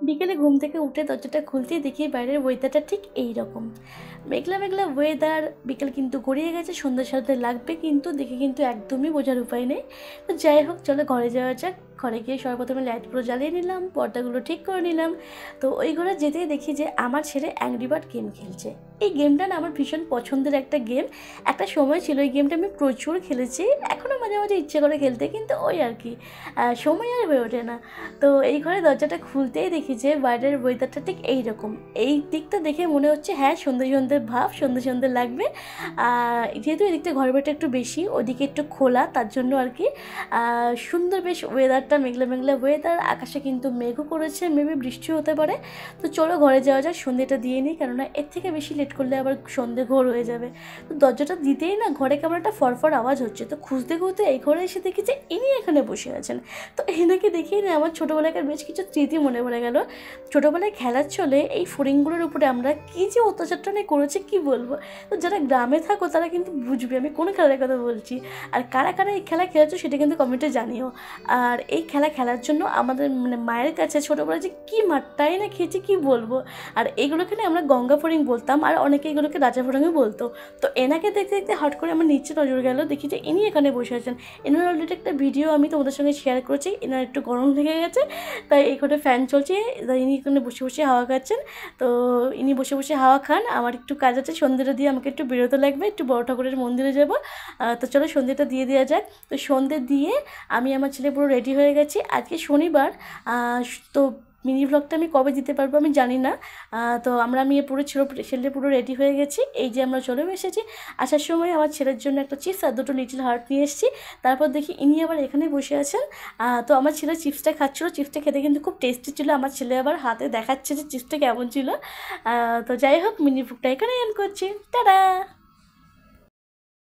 বিকেলে ঘুম থেকে উঠে দরজাটা খুলতেই দেখি বাইরের ওয়েদারটা ঠিক এই রকম, মেঘলা মেঘলা ওয়েদার। বিকেল কিন্তু গড়িয়ে গেছে, সন্ধ্যার সাথে লাগবে, কিন্তু দেখে কিন্তু একদমই বোঝার উপায় নেই। তো যাই হোক, চলো ঘরে যাওয়া যাক। ঘরে গিয়ে সর্বপ্রথমে লাইটগুলো জ্বালিয়ে নিলাম, পর্দাগুলো ঠিক করে নিলাম। তো ওই ঘরে যেতেই দেখি যে আমার ছেলে অ্যাংরি বার্ড গেম খেলছে। এই গেমটা না আমার ভীষণ পছন্দের একটা গেম। একটা সময় ছিল এই গেমটা আমি প্রচুর খেলেছি, এখনও মাঝে মাঝে ইচ্ছে করে খেলতে, কিন্তু ওই আর কি সময় আর হয়ে ওঠে না। তো এই ঘরে দরজাটা খুলতেই দেখি যে বাইরের ওয়েদারটা ঠিক এই রকম। এই দিকটা দেখে মনে হচ্ছে হ্যাঁ সন্ধ্যে সন্ধ্যে ভাব, সন্ধ্যে সন্ধ্যে লাগবে। যেহেতু এদিকটা ঘর বাড়িটা একটু বেশি, ওদিকে একটু খোলা, তার জন্য আর কি সুন্দর বেশ ওয়েদারটা, মেঘলা মেঘলা ওয়েদার। আকাশে কিন্তু মেঘও করেছে, মেবি বৃষ্টিও হতে পারে। তো চলো ঘরে যাওয়া যাক, সন্ধ্যেটা দিয়ে নিই, কেননা এর থেকে বেশি লেট করলে আবার সন্ধ্যে ঘোর হয়ে যাবে। তো দরজাটা দিতেই না ঘরে কেমন একটা ফরফর আওয়াজ হচ্ছে। তো খুঁজতে খুঁজতে এই ঘরে এসে দেখি যে ইনি এখানে বসে আছেন। তো এনাকে দেখেই না আমার ছোটোবেলাকার বেশ কিছু স্মৃতি মনে পড়ে গেল। ছোটোবেলায় খেলার চলে এই ফড়িংগুলোর উপরে আমরা কী যে অত্যাচারটা করেছি কী বলবো। তো যারা গ্রামে থাকো তারা কিন্তু বুঝবে আমি কোন খেলার কথা বলছি। আর কারা কারা এই খেলা খেলেছো সেটা কিন্তু কমেন্টে জানিও। আর এই খেলা খেলার জন্য আমাদের মায়ের কাছে ছোটোবেলায় যে কী মারটাই না খেয়েছি কী বলবো। আর এইগুলোকে আমরা গঙ্গা ফড়িং বলতাম, আর অনেকে এগুলোকে রাজা ফড়িংও বলতো। তো এনাকে দেখতে দেখতে হট করে আমার নিচে নজর গেল, দেখি যে ইনি এখানে বসে আছেন। এনার অলরেডি একটা ভিডিও আমি তোমাদের সঙ্গে শেয়ার করেছি। এনার একটু গরম লেগে গেছে, তাই এই ঘরে ফ্যান চলছে, তাই ইনি এখানে বসে বসে হাওয়া খাচ্ছেন। তো ইনি বসে বসে হাওয়া খান, আমার একটু কাজ আছে, সন্ধ্যেটা দিয়ে আমাকে একটু বেরোতে লাগবে, একটু বড় ঠাকুরের মন্দিরে যাব। তো চলো সন্ধ্যেটা দিয়ে দেওয়া যাক। তো সন্ধ্যে দিয়ে আমি আমার ছেলে পুরো রেডি হয়ে গেছি। আজকে শনিবার, তো মিনি ব্লগটা আমি কবে দিতে পারবো আমি জানি না। তো আমি পুরো ছেলে পুরো রেডি হয়ে গেছি। এই যে আমরা চলেও এসেছি। আসার সময় আমার ছেলের জন্য একটা চিপস আর দুটো লিটল হার্ট নিয়ে এসেছি। তারপর দেখি ইনি আবার এখানে বসে আছেন। তো আমার ছেলে চিপসটা খাচ্ছিলো, চিপসটা খেতে কিন্তু খুব টেস্টি ছিল। আমার ছেলে আবার হাতে দেখাচ্ছে যে চিপসটা কেমন ছিল। তো যাই হোক, মিনি ব্লগটা এখানে এন্ড করছি। টাটা।